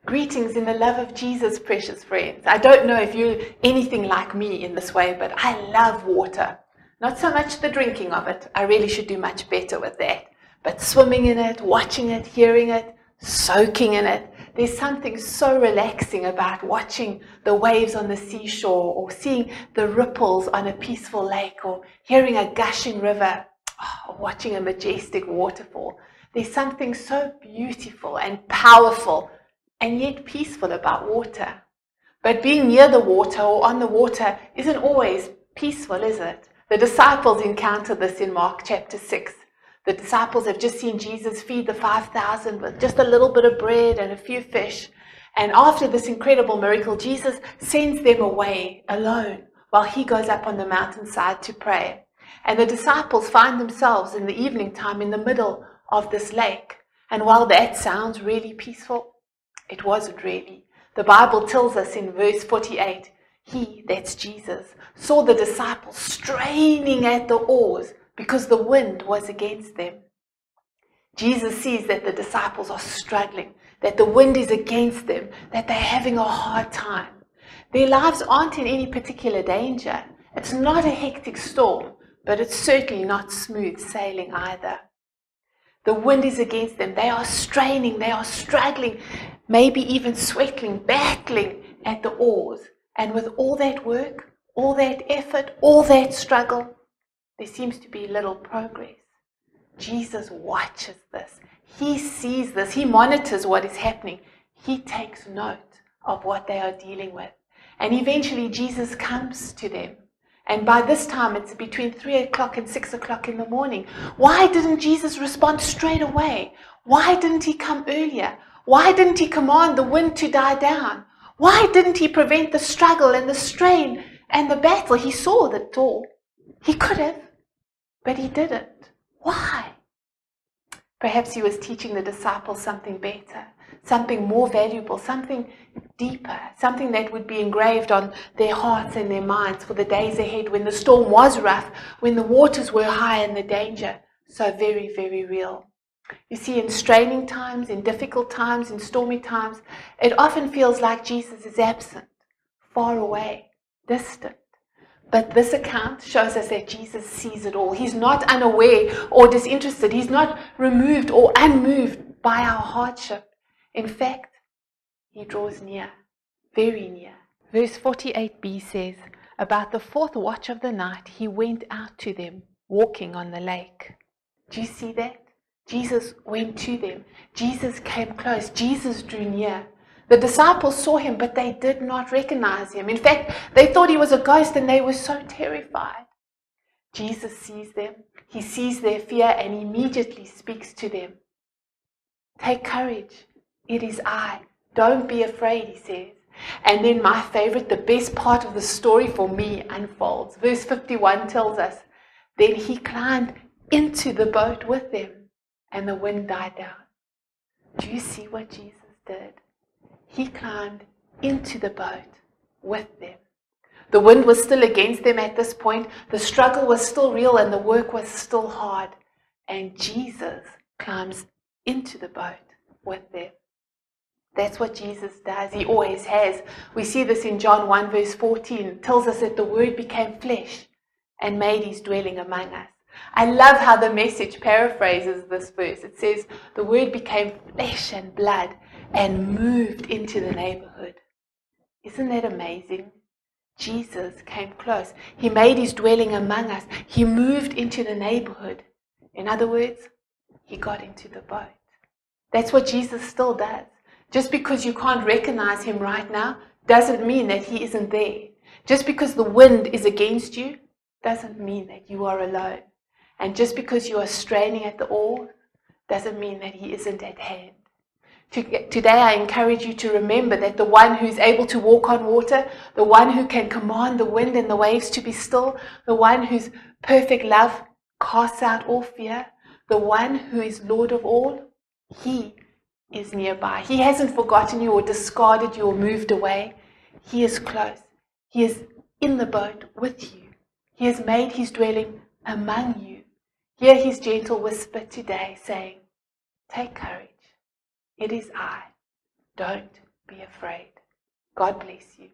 Greetings in the love of Jesus, precious friends. I don't know if you're anything like me in this way, but I love water. Not so much the drinking of it. I really should do much better with that. But swimming in it, watching it, hearing it, soaking in it. There's something so relaxing about watching the waves on the seashore, or seeing the ripples on a peaceful lake, or hearing a gushing river, or watching a majestic waterfall. There's something so beautiful and powerful and yet peaceful about water. But being near the water or on the water isn't always peaceful, is it? The disciples encounter this in Mark chapter 6. The disciples have just seen Jesus feed the 5,000 with just a little bit of bread and a few fish. And after this incredible miracle, Jesus sends them away alone while he goes up on the mountainside to pray. And the disciples find themselves in the evening time in the middle of this lake. And while that sounds really peaceful, it wasn't really. The Bible tells us in verse 48, he, that's Jesus, saw the disciples straining at the oars because the wind was against them. Jesus sees that the disciples are struggling, that the wind is against them, that they're having a hard time. Their lives aren't in any particular danger. It's not a hectic storm, but it's certainly not smooth sailing either. The wind is against them. They are straining, they are struggling, maybe even sweating, battling at the oars. And with all that work, all that effort, all that struggle, there seems to be little progress. Jesus watches this. He sees this. He monitors what is happening. He takes note of what they are dealing with. And eventually Jesus comes to them. And by this time, it's between 3 o'clock and 6 o'clock in the morning. Why didn't Jesus respond straight away? Why didn't he come earlier? Why didn't he command the wind to die down? Why didn't he prevent the struggle and the strain and the battle? He saw it all. He could have, but he didn't. Why? Perhaps he was teaching the disciples something better, something more valuable, something deeper, something that would be engraved on their hearts and their minds for the days ahead when the storm was rough, when the waters were high and the danger so very, very real. You see, in straining times, in difficult times, in stormy times, it often feels like Jesus is absent, far away, distant. But this account shows us that Jesus sees it all. He's not unaware or disinterested. He's not removed or unmoved by our hardship. In fact, he draws near, very near. Verse 48b says, about the fourth watch of the night, he went out to them, walking on the lake. Do you see that? Jesus went to them. Jesus came close. Jesus drew near. The disciples saw him, but they did not recognize him. In fact, they thought he was a ghost and they were so terrified. Jesus sees them. He sees their fear and immediately speaks to them. Take courage. It is I. Don't be afraid, he says. And then my favorite, the best part of the story for me unfolds. Verse 51 tells us, then he climbed into the boat with them and the wind died down. Do you see what Jesus did? He climbed into the boat with them. The wind was still against them at this point. The struggle was still real and the work was still hard. And Jesus climbs into the boat with them. That's what Jesus does. He always has. We see this in John 1 verse 14. It tells us that the Word became flesh and made his dwelling among us. I love how the Message paraphrases this verse. It says, the Word became flesh and blood and moved into the neighborhood. Isn't that amazing? Jesus came close. He made his dwelling among us. He moved into the neighborhood. In other words, he got into the boat. That's what Jesus still does. Just because you can't recognize him right now doesn't mean that he isn't there. Just because the wind is against you doesn't mean that you are alone. And just because you are straining at the oar doesn't mean that he isn't at hand. Today I encourage you to remember that the one who is able to walk on water, the one who can command the wind and the waves to be still, the one whose perfect love casts out all fear, the one who is Lord of all, he is nearby. He hasn't forgotten you or discarded you or moved away. He is close. He is in the boat with you. He has made his dwelling among you. Hear his gentle whisper today saying, take courage. It is I. Don't be afraid. God bless you.